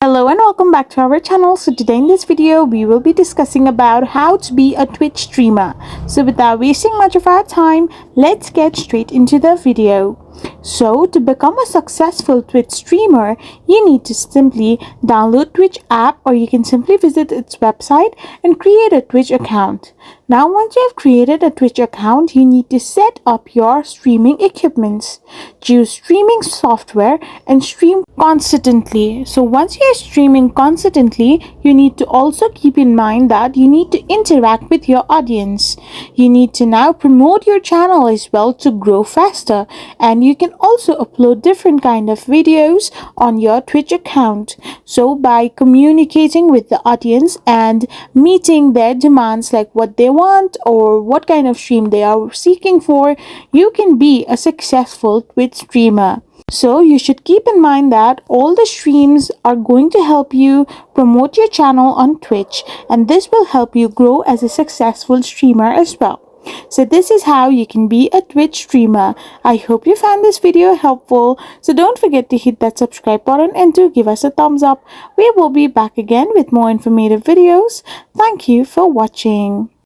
Hello and welcome back to our channel. So today in this video we will be discussing about how to be a Twitch streamer. So without wasting much of our time, let's get straight into the video. So to become a successful Twitch streamer, you need to simply download Twitch app, or you can simply visit its website and create a Twitch account. Now once you have created a Twitch account, you need to set up your streaming equipments. Choose streaming software and stream consistently. So once you are streaming consistently, you need to also keep in mind that you need to interact with your audience. You need to now promote your channel as well to grow faster, and you can also upload different kind of videos on your Twitch account. So by communicating with the audience and meeting their demands, like what they want or what kind of stream they are seeking for, you can be a successful Twitch streamer. So you should keep in mind that all the streams are going to help you promote your channel on Twitch, and this will help you grow as a successful streamer as well. So this is how you can be a Twitch streamer. I hope you found this video helpful. So don't forget to hit that subscribe button and to give us a thumbs up. We will be back again with more informative videos. Thank you for watching.